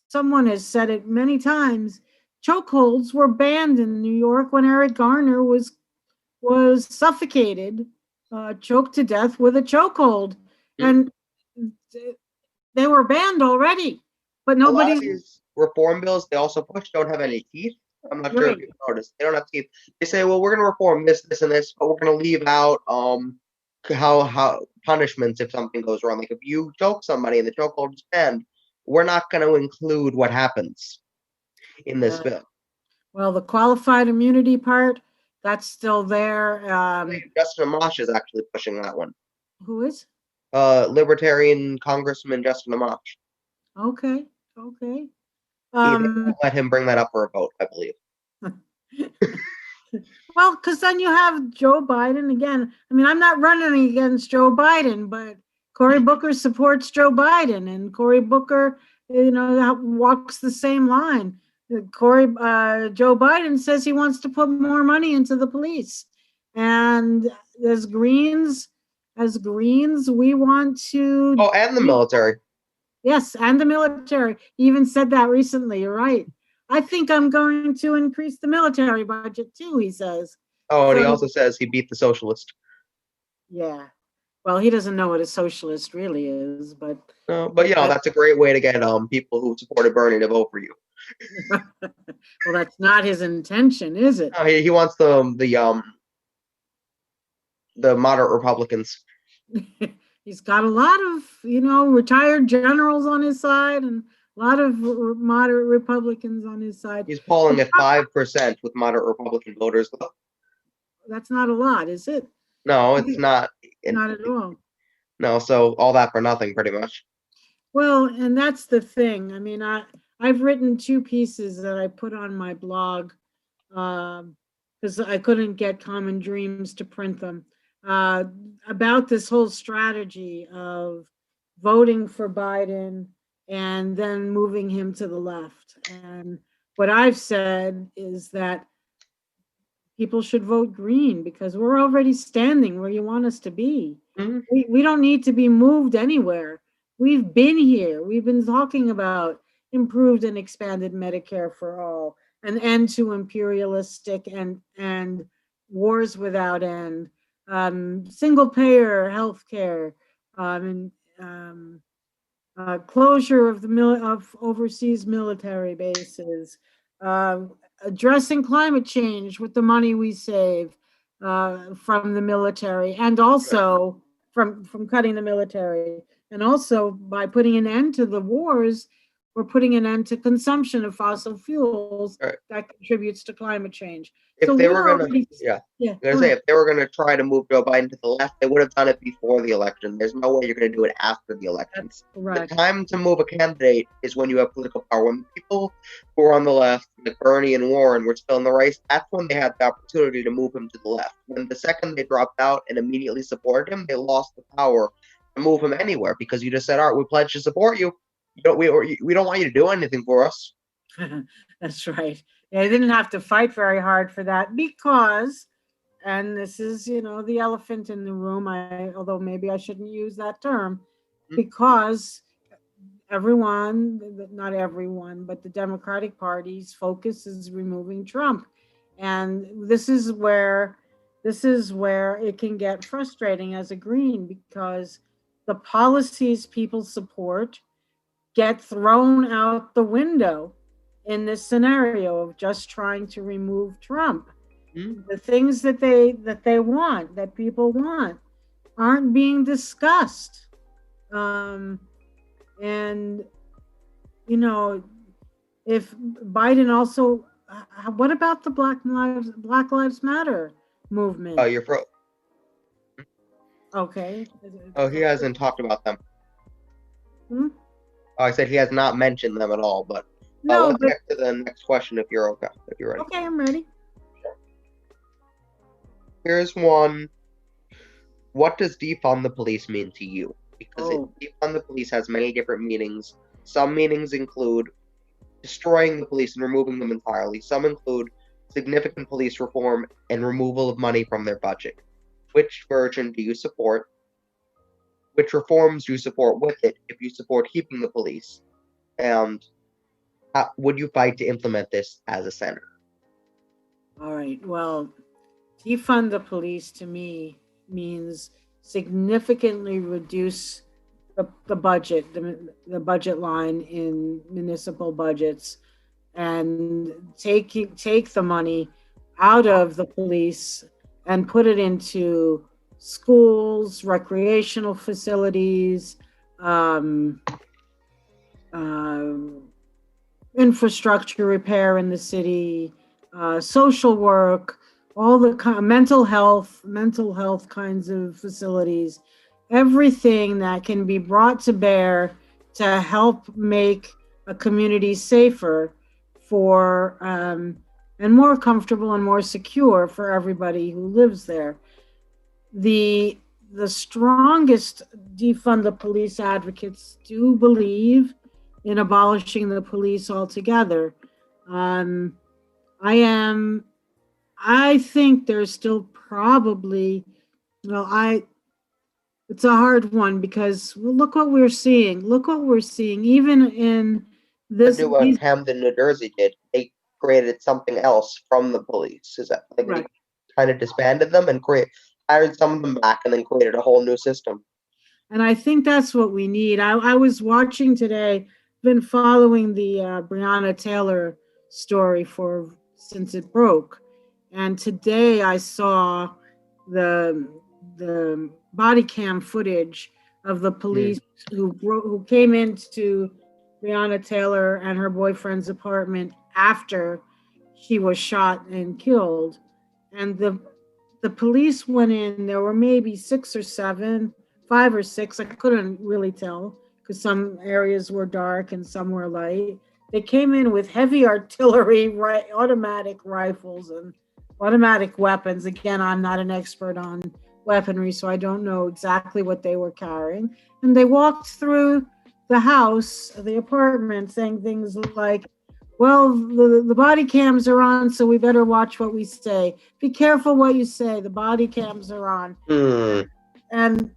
someone has said it many times, chokeholds were banned in New York when Eric Garner was suffocated, choked to death with a chokehold. And they were banned already, but A lot of nobody's these reform bills they also push don't have any teeth. I'm not sure if right. you've noticed. They don't have teeth. They say, well, we're going to reform this, this, and this, but we're going to leave out how punishments if something goes wrong. Like if you choke somebody and the chokehold is banned, we're not going to include what happens in this bill. Well, the qualified immunity part, that's still there. Justin Amash is actually pushing that one. Who is? Libertarian Congressman Justin Amash. Okay. They won't let him bring that up for a vote, I believe. Well, because then you have Joe Biden again. I mean, I'm not running against Joe Biden, but Cory Booker supports Joe Biden, and Cory Booker, walks the same line. Joe Biden says he wants to put more money into the police, and as Greens, we want to. Oh, and the military. Yes, and the military. He even said that recently. You're right. I think I'm going to increase the military budget too, he says. Oh, and he also says he beat the socialist. Yeah. Well, he doesn't know what a socialist really is, but that's a great way to get people who supported Bernie to vote for you. Well, that's not his intention, is it? No, he wants the moderate Republicans. He's got a lot of, retired generals on his side and a lot of moderate Republicans on his side. He's polling at 5% with moderate Republican voters. That's not a lot, is it? No, it's not. Not at all. No, so all that for nothing, pretty much. Well, and that's the thing. I mean, I've written 2 pieces that I put on my blog because I couldn't get Common Dreams to print them about this whole strategy of voting for Biden and then moving him to the left. And what I've said is that people should vote green because we're already standing where you want us to be. Mhm. We don't need to be moved anywhere. We've been here. We've been talking about improved and expanded Medicare for all, an end to imperialistic and wars without end, single payer health care, and closure of of overseas military bases, uh, addressing climate change with the money we save from the military, and Right. also from cutting the military, and also by putting an end to the wars, we're putting an end to consumption of fossil fuels Right. that contributes to climate change. If So they were we're gonna, already, yeah, yeah. I'm gonna Go say ahead. if they were gonna try to move Joe Biden to the left, they would have done it before the election. There's no way you're gonna do it after the That's elections. The correct. time to move a candidate is when you have political power. When people who are on the left, like Bernie and Warren, were still in the race, that's when they had the opportunity to move him to the left. When the second they dropped out and immediately supported him, they lost the power to move him anywhere because you just said, "All right, we pledge to support you. We don't want you to do anything for us." That's right. Yeah, I didn't have to fight very hard for that because, and this is, the elephant in the room. Although maybe I shouldn't use that term, Mhm. because everyone, not everyone, but the Democratic Party's focus is removing Trump. And this is where it can get frustrating as a Green because the policies people support get thrown out the window in this scenario of just trying to remove Trump. Mhm. The things that they want, that people want, aren't being discussed. Um, and you know, if Biden also, what about the Black Lives Matter Oh, movement? you're pro. Okay. Oh, he hasn't talked about them. Hmm? Oh, I said he has not mentioned them at all. But No, let's but get to the next question if you're okay, if you're ready. okay, I'm ready. Here's one. What does defund the police mean to you? Because Oh, defund the police has many different meanings. Some meanings include destroying the police and removing them entirely. Some include significant police reform and removal of money from their budget. Which version do you support? Which reforms do you support with it if you support keeping the police? And would you fight to implement this as a senator? all right. Well, defund the police to me means significantly reduce the budget, the budget line in municipal budgets, and take the money out of the police and put it into schools, recreational facilities, um, uh, infrastructure repair in the city, social work, all the mental health kinds of facilities, everything that can be brought to bear to help make a community safer for and more comfortable and more secure for everybody who lives there. The strongest defund the police advocates do believe in abolishing the police altogether. Um, I am. I think there's still probably. Well, I. It's a hard one because look what we're seeing. Look what we're seeing. Even in To this, do what these Camden, New Jersey did, they created something else from the police. Is that like right. they kind of disbanded them and hired some of them back and then created a whole new system? And I think that's what we need. I was watching today, been following the Breonna Taylor story for since it broke, and today I saw the body cam footage of the Hmm. police who came into Breonna Taylor and her boyfriend's apartment after she was shot and killed, and the police went in. There were maybe six or seven, five or six. I couldn't really tell because some areas were dark and some were light. They came in with heavy artillery, automatic rifles, and automatic weapons. Again, I'm not an expert on weaponry, so I don't know exactly what they were carrying. And they walked through the house, the apartment, saying things like, well, the body cams are on, so we better watch what we say. Be careful what you say. The body cams are on. Hmm. And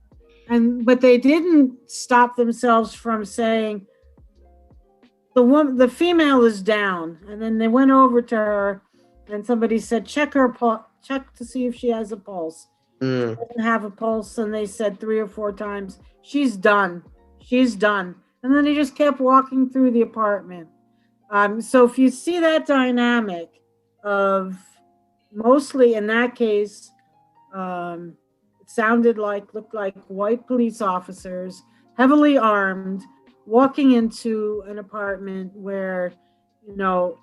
but they didn't stop themselves from saying the female is down. And then they went over to her and somebody said, check to see if she has a pulse. She Hmm. doesn't have a pulse. And they said 3 or 4 times, she's done. She's done. And then they just kept walking through the apartment. So if you see that dynamic of, mostly in that case, um, it looked like white police officers, heavily armed, walking into an apartment where, you know,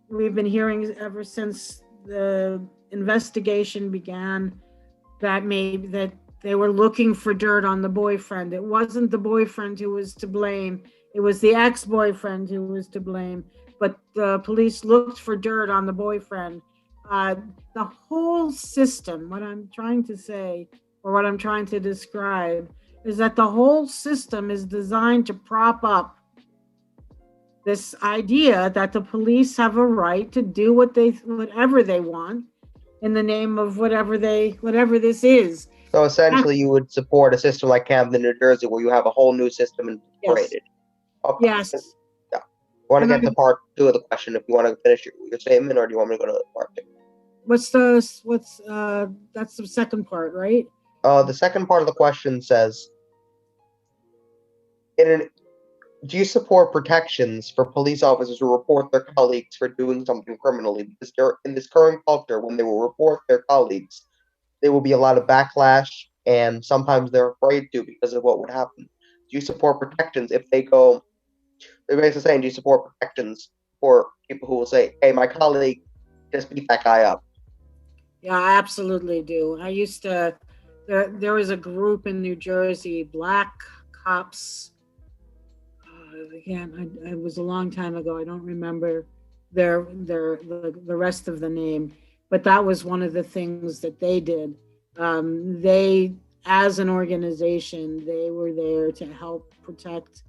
we've been hearing ever since the investigation began that maybe that they were looking for dirt on the boyfriend. It wasn't the boyfriend who was to blame. It was the ex-boyfriend who was to blame. But the police looked for dirt on the boyfriend. Uh, the whole system, what I'm trying to say, or what I'm trying to describe, is that the whole system is designed to prop up this idea that the police have a right to do whatever they want in the name of whatever this is. So essentially, you would support a system like Camden, New Jersey, where you have a whole new system Yes. incorporated. Okay. Yes. Yeah. I want to And get to part 2 of the question. If you want to finish your statement, or do you want me to go to part 2? That's the second part, right? The second part of the question says, do you support protections for police officers who report their colleagues for doing something criminally? Because in this current culture, when they will report their colleagues, there will be a lot of backlash, and sometimes they're afraid to because of what would happen. Do you support protections if they go? They're basically saying, do you support protections for people who will say, "Hey, my colleague just beat that guy up"? Yeah, I absolutely do. I used to. There was a group in New Jersey, Black Cops. Again, it was a long time ago. I don't remember the rest of the name, but that was one of the things that they did. They, as an organization, they were there to help protect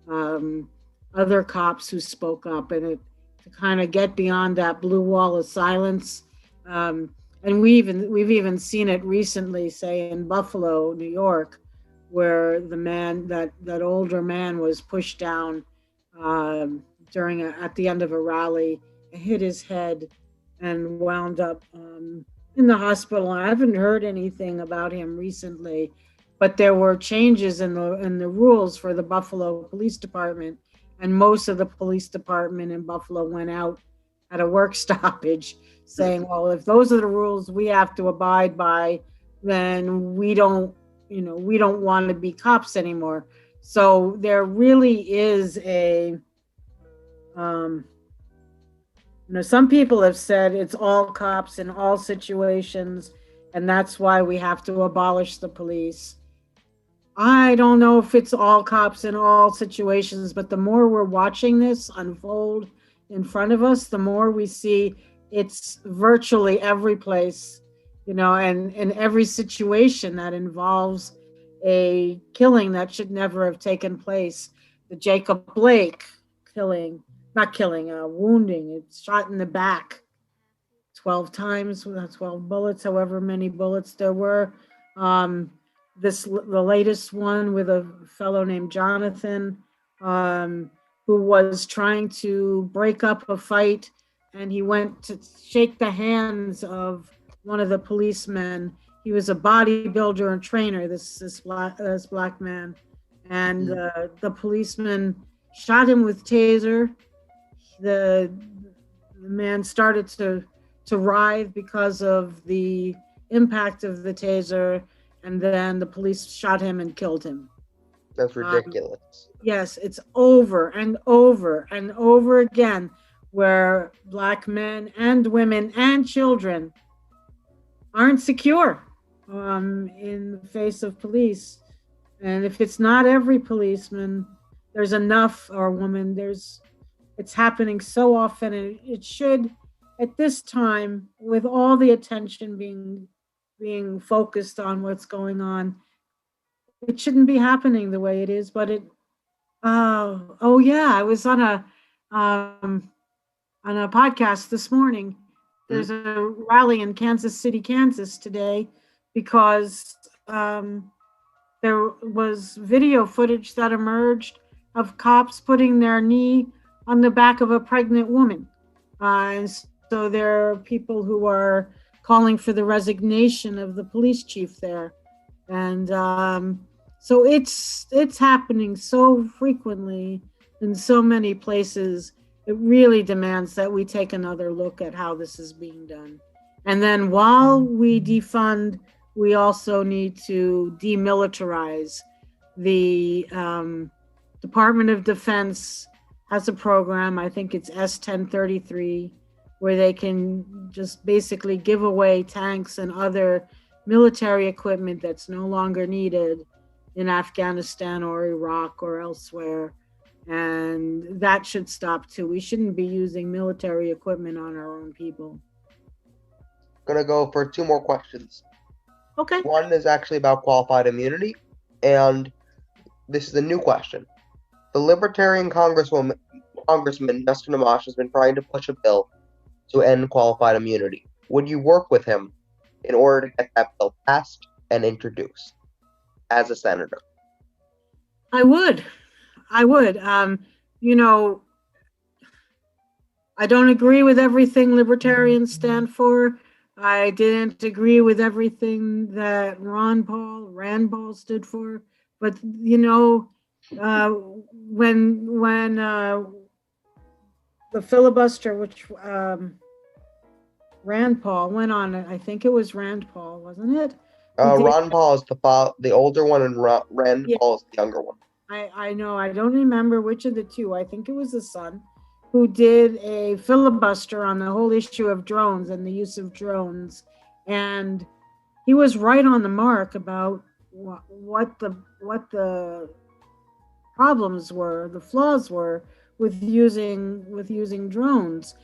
um, other cops who spoke up, and to kind of get beyond that blue wall of silence. And we've even seen it recently, say in Buffalo, New York, where that older man was pushed down at the end of a rally, hit his head, and wound up in the hospital. I haven't heard anything about him recently, but there were changes in the rules for the Buffalo Police Department, and most of the police department in Buffalo went out at a work stoppage, saying, "Well, if those are the rules we have to abide by, then we don't want to be cops anymore." So there really is um, some people have said it's all cops in all situations, and that's why we have to abolish the police. I don't know if it's all cops in all situations, but the more we're watching this unfold in front of us, the more we see it's virtually every place, and in every situation that involves a killing that should never have taken place. The Jacob Blake killing, not killing, wounding, it's shot in the back 12 times, 12 bullets, however many bullets there were. Um, the latest one with a fellow named Jonathan, who was trying to break up a fight, and he went to shake the hands of one of the policemen. He was a bodybuilder and trainer. This black man, and the policeman shot him with taser. The man started to writhe because of the impact of the taser, and then the police shot him and killed him. That's ridiculous. Yes, it's over and over and over again where Black men and women and children aren't secure in the face of police. And if it's not every policeman, there's enough, or woman, it's happening so often, and it should, at this time, with all the attention being focused on what's going on. It shouldn't be happening the way it is, but it. Oh yeah, I was on a podcast this morning. There's a rally in Kansas City, Kansas today because there was video footage that emerged of cops putting their knee on the back of a pregnant woman. And so there are people who are calling for the resignation of the police chief there. And so it's happening so frequently in so many places. It really demands that we take another look at how this is being done. And then while we defund, we also need to demilitarize. The Department of Defense has a program, I think it's S-1033, where they can just basically give away tanks and other military equipment that's no longer needed in Afghanistan or Iraq or elsewhere. And that should stop too. We shouldn't be using military equipment on our own people. Gonna go for 2 more questions. Okay. One is actually about qualified immunity, and this is a new question. The Libertarian Congressman Justin Amash has been trying to push a bill to end qualified immunity. Would you work with him in order to get that bill passed and introduced as a senator? I would. You know, I don't agree with everything libertarians stand for. I didn't agree with everything that Rand Paul stood for. But you know, when the filibuster, which Rand Paul went on, I think it was Rand Paul, wasn't it? Ron Paul is the older one, and Rand Paul is the younger one. I know. I don't remember which of the two. I think it was the son who did a filibuster on the whole issue of drones and the use of drones. And he was right on the mark about what the problems were, the flaws were with using drones.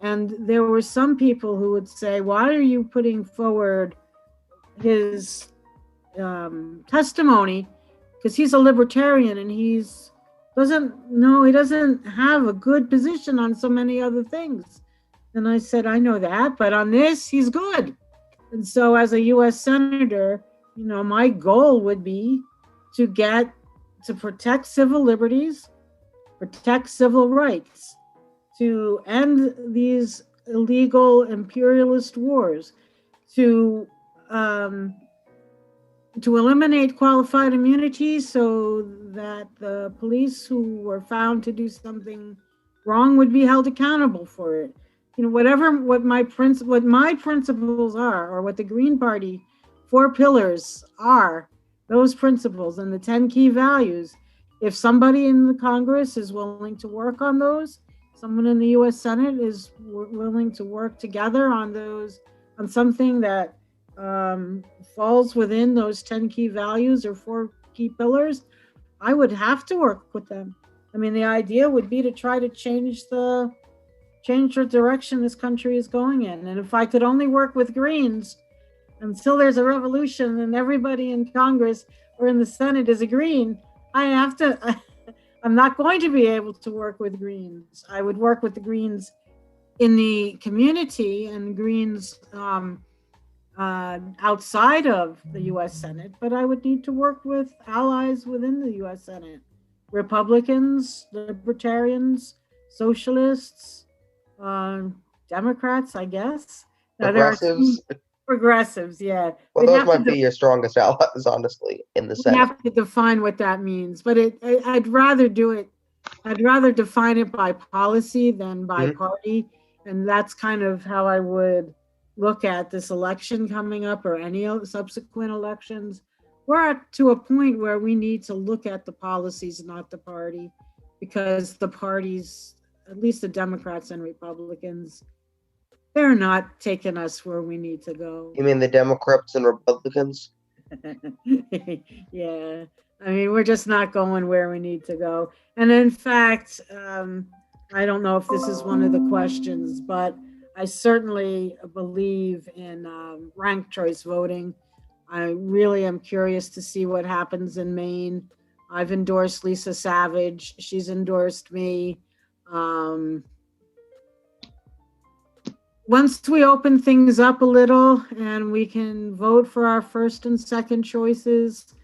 And there were some people who would say, why are you putting forward his testimony? Because he's a libertarian and he doesn't have a good position on so many other things. And I said, I know that, but on this, he's good. And so as a US Senator, you know, my goal would be to protect civil liberties, protect civil rights, to end these illegal imperialist wars, to eliminate qualified immunity so that the police who were found to do something wrong would be held accountable for it. You know, what my principles are, or what the Green Party 4 pillars are, those principles and the 10 key values. If somebody in the Congress is willing to work on those, someone in the US Senate is willing to work together on those, on something that falls within those 10 key values or 4 key pillars, I would have to work with them. I mean, the idea would be to try to change the direction this country is going in. And if I could only work with Greens until there's a revolution and everybody in Congress or in the Senate is a Green, I'm not going to be able to work with Greens. I would work with the Greens in the community and Greens outside of the US Senate, but I would need to work with allies within the US Senate. Republicans, libertarians, socialists, Democrats, I guess. Progressives, yeah. Well, those might be your strongest allies, honestly, in the Senate. You have to define what that means, but I'd rather define it by policy than by party, and that's kind of how I would look at this election coming up or any subsequent elections. We're to a point where we need to look at the policies, not the party, because the parties, at least the Democrats and Republicans, they're not taking us where we need to go. You mean the Democrats and Republicans? Yeah. I mean, we're just not going where we need to go. And in fact, I don't know if this is one of the questions, but I certainly believe in ranked choice voting. I really am curious to see what happens in Maine. I've endorsed Lisa Savage. She's endorsed me. Um, Once we open things up a little and we can vote for our first and second choices,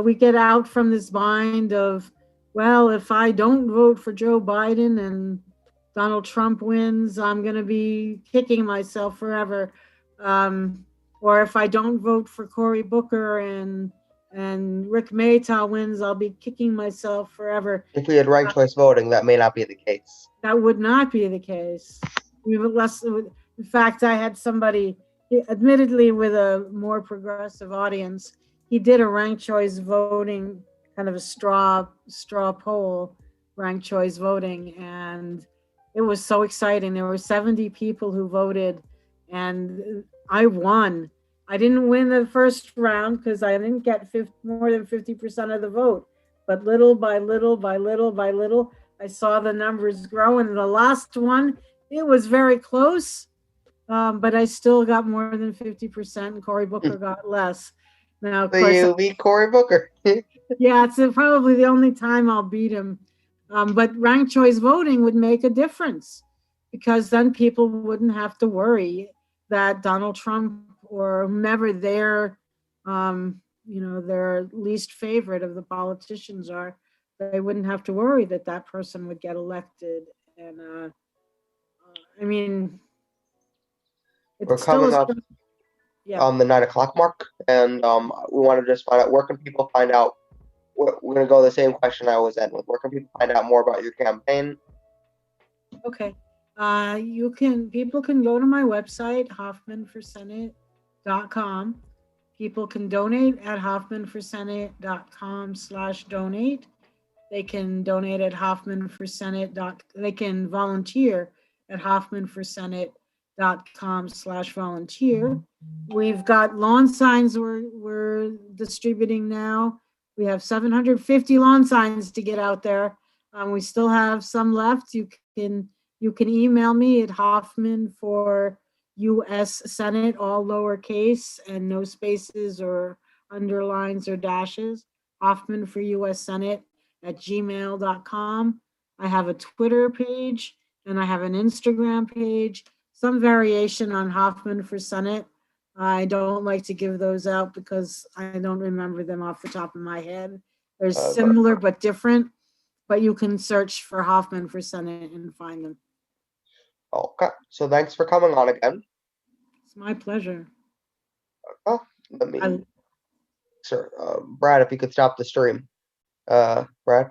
we get out from this bind of, well, if I don't vote for Joe Biden and Donald Trump wins, I'm going to be kicking myself forever. Or if I don't vote for Cory Booker and Rick Maytaw wins, I'll be kicking myself forever. If we had ranked choice voting, that may not be the case. That would not be the case. In fact, I had somebody, admittedly with a more progressive audience, he did a ranked choice voting, kind of a straw poll, ranked choice voting, and it was so exciting. There were 70 people who voted, and I won. I didn't win the first round because I didn't get more than 50% of the vote, but little by little by little by little, I saw the numbers grow. And the last one, it was very close, but I still got more than 50%, and Cory Booker got less. Now, of So course, you beat Cory Booker. yeah, it's probably the only time I'll beat him. But ranked choice voting would make a difference, because then people wouldn't have to worry that Donald Trump or whomever their least favorite of the politicians are, they wouldn't have to worry that that person would get elected. And I mean, We're it still coming is. up Yeah. on the 9 o'clock mark, and we want to just find out, where can people find out. We're going to go the same question I always end with. Where can people find out more about your campaign? Okay. People can go to my website, hoffmanforsenate.com. People can donate at hoffmanforsenate.com/donate. They can donate at They can volunteer at hoffmanforsenate.com/volunteer. We've got lawn signs we're distributing now. We have 750 lawn signs to get out there. We still have some left. You can email me at Hoffman for U.S. Senate, all lowercase and no spaces or underlines or dashes. Hoffman for U.S. Senate at gmail.com. I have a Twitter page and I have an Instagram page, some variation on Hoffman for Senate. I don't like to give those out because I don't remember them off the top of my head. They're similar but different, but you can search for Hoffman for Senate and find them. Okay, so thanks for coming on again. It's my pleasure. Sir, Brad, if you could stop the stream. Brad?